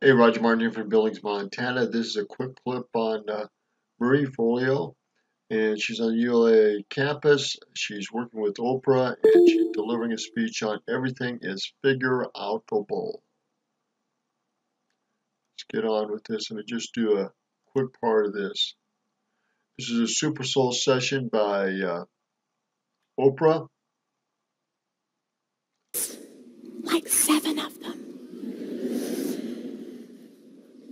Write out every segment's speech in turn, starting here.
Hey, Roger Martin here from Billings, Montana. This is a quick clip on Marie Folio, and she's on ULA campus. She's working with Oprah, and she's delivering a speech on everything is figureoutable. Let's get on with this. I'm going to just do a quick part of this. This is a Super Soul session by Oprah. Like 7 of them.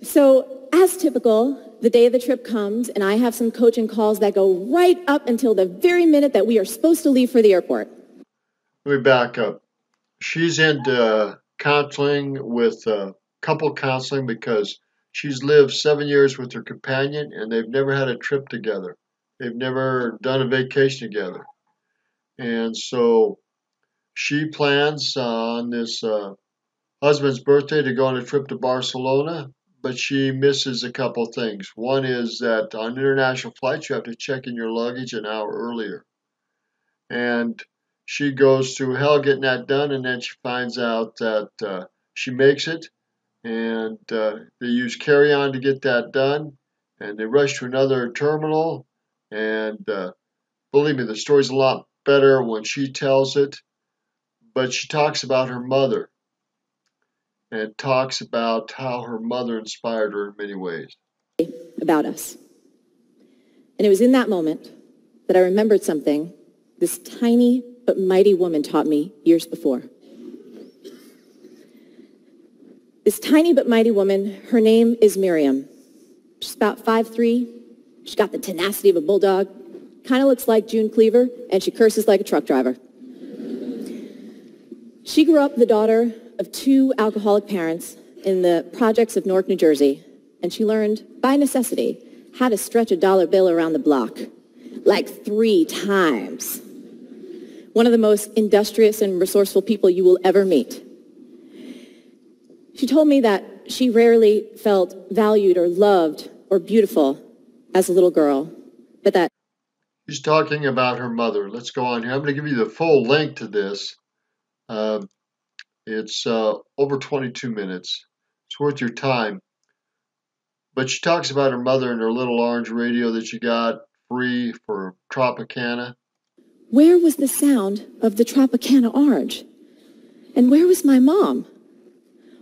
So, as typical, the day of the trip comes, and I have some coaching calls that go right up until the very minute that we are supposed to leave for the airport. Let me back up. She's into counseling with couple counseling because she's lived 7 years with her companion and they've never had a trip together. They've never done a vacation together. And so she plans on this husband's birthday to go on a trip to Barcelona, but she misses a couple things. One is that on international flights, you have to check in your luggage an hour earlier. And she goes through hell getting that done, and then she finds out that she makes it, and they use carry-on to get that done, and they rush to another terminal, and believe me, the story's a lot better when she tells it, but she talks about her mother, and talks about how her mother inspired her in many ways. About us. And it was in that moment that I remembered something this tiny but mighty woman taught me years before. This tiny but mighty woman, her name is Miriam. She's about 5'3". She's got the tenacity of a bulldog, kind of looks like June Cleaver, and she curses like a truck driver. She grew up the daughter of 2 alcoholic parents in the projects of Newark, New Jersey, and she learned, by necessity, how to stretch a dollar bill around the block, like 3 times. One of the most industrious and resourceful people you will ever meet. She told me that she rarely felt valued or loved or beautiful as a little girl, but that... She's talking about her mother. Let's go on here. I'm going to give you the full length to this. It's over 22 minutes. It's worth your time. But she talks about her mother and her little orange radio that she got free for Tropicana. Where was the sound of the Tropicana orange? And where was my mom?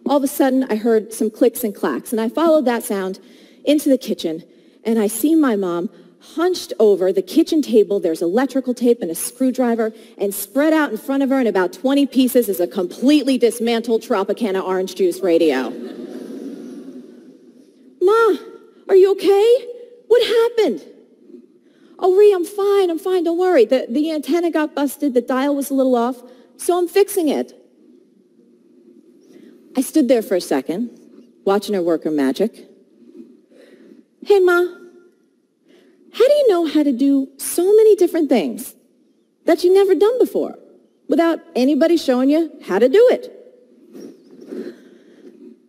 All of a sudden, I heard some clicks and clacks, and I followed that sound into the kitchen, and I see my mom hunched over the kitchen table. There's electrical tape and a screwdriver, and spread out in front of her in about 20 pieces is a completely dismantled Tropicana orange juice radio. Ma, are you okay? What happened? Oh, Ree, I'm fine, don't worry. The antenna got busted, the dial was a little off, so I'm fixing it. I stood there for a second, watching her work her magic. Hey, Ma, how do you know how to do so many different things that you've never done before without anybody showing you how to do it?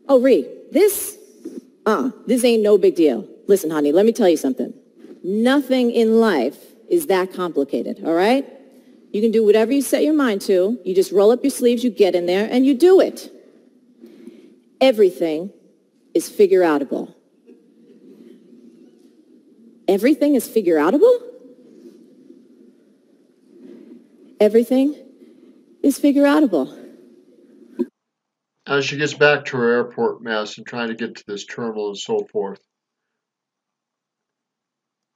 Oh, Ree, this ain't no big deal. Listen, honey, let me tell you something. Nothing in life is that complicated, all right? You can do whatever you set your mind to. You just roll up your sleeves, you get in there, and you do it. Everything is figureoutable. Everything is figureoutable? Everything is figureoutable. As she gets back to her airport mess and trying to get to this terminal and so forth.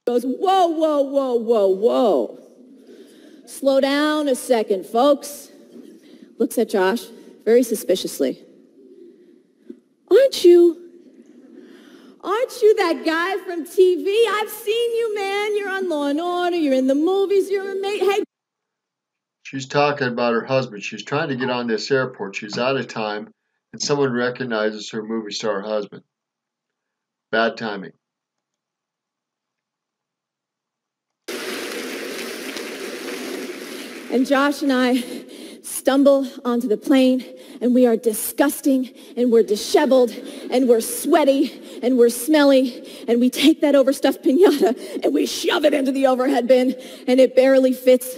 Goes, whoa, whoa, whoa, whoa, whoa. Slow down a second, folks. Looks at Josh very suspiciously. Aren't you that guy from TV? I've seen you, man. You're on Law and Order. You're in the movies. You're a mate. Hey. She's talking about her husband. She's trying to get on this airport. She's out of time, and someone recognizes her movie star husband. Bad timing. And Josh and I stumble onto the plane, and we are disgusting, and we're disheveled, and we're sweaty, and we're smelly, and we take that overstuffed piñata, and we shove it into the overhead bin, and it barely fits,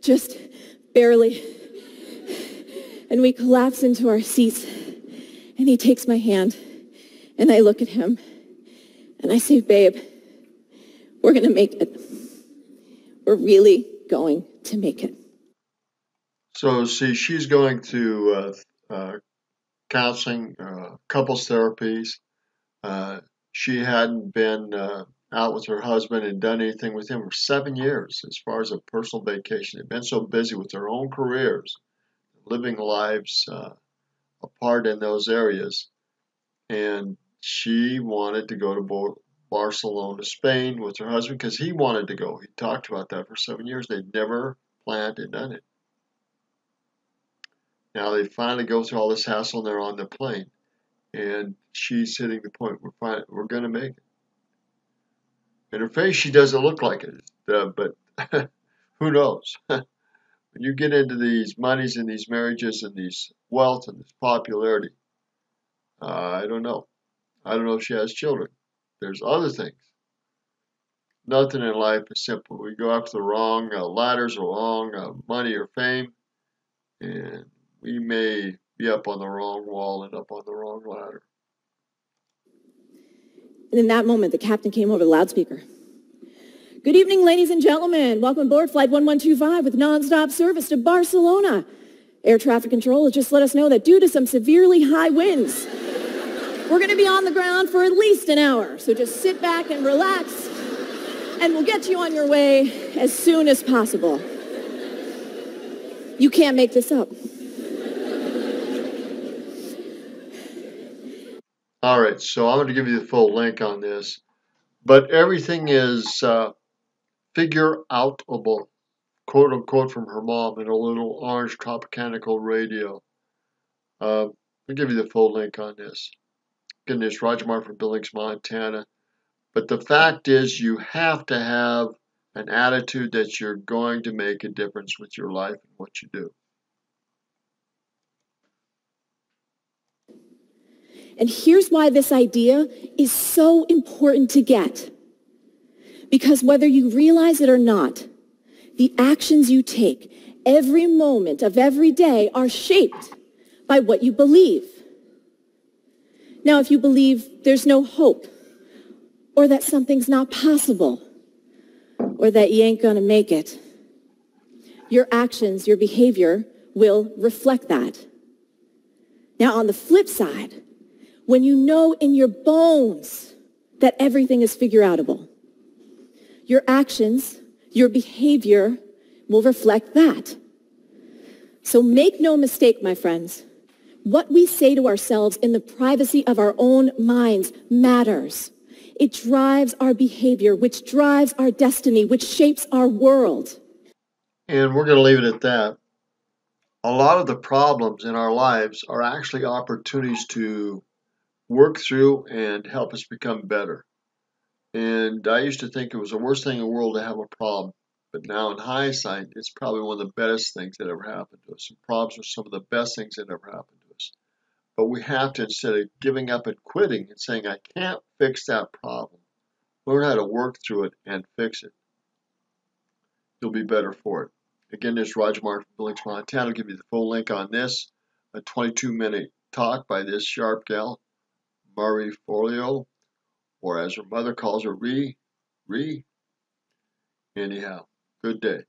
just barely. And we collapse into our seats, and he takes my hand, And I look at him and I say, babe, we're going to make it. We're really going to make it. So, see, she's going through counseling, couples therapies. Uh, she hadn't been out with her husband and done anything with him for 7 years as far as a personal vacation. They've been so busy with their own careers, living lives apart in those areas. And she wanted to go to Barcelona, Spain with her husband because he wanted to go. He talked about that for 7 years. They'd never planned and done it. Now they finally go through all this hassle and they're on the plane. And she's hitting the point, we're going to make it. In her face, she doesn't look like it, but who knows? When you get into these monies and these marriages and these wealth and this popularity, I don't know. I don't know if she has children. There's other things. Nothing in life is simple. We go after the wrong ladders or wrong money or fame, and we may be up on the wrong wall and up on the wrong ladder. And in that moment, the captain came over the loudspeaker. Good evening, ladies and gentlemen. Welcome aboard Flight 1125 with nonstop service to Barcelona. Air traffic control has just let us know that due to some severely high winds, we're going to be on the ground for at least an hour. So just sit back and relax, and we'll get you on your way as soon as possible. You can't make this up. All right, so I'm going to give you the full link on this, but everything is figureoutable, quote unquote, from her mom in a little orange Tropicanical radio. I'll give you the full link on this. Again, this Roger Martin from Billings, Montana. But the fact is, you have to have an attitude that you're going to make a difference with your life and what you do. And here's why this idea is so important to get. Because whether you realize it or not, the actions you take every moment of every day are shaped by what you believe. Now, if you believe there's no hope, or that something's not possible, or that you ain't gonna make it, your actions, your behavior will reflect that. Now, on the flip side, when you know in your bones that everything is figureoutable, your actions, your behavior will reflect that. So make no mistake, my friends, what we say to ourselves in the privacy of our own minds matters. It drives our behavior, which drives our destiny, which shapes our world. And we're going to leave it at that. A lot of the problems in our lives are actually opportunities to work through and help us become better. And I used to think it was the worst thing in the world to have a problem. But now in hindsight, it's probably one of the best things that ever happened to us. And problems are some of the best things that ever happened to us. But we have to, instead of giving up and quitting and saying, I can't fix that problem, learn how to work through it and fix it. You'll be better for it. Again, this is Roger Martin from Billings, Montana. I'll give you the full link on this. A 22-minute talk by this sharp gal, Marie Forleo, or as her mother calls her, Anyhow, good day.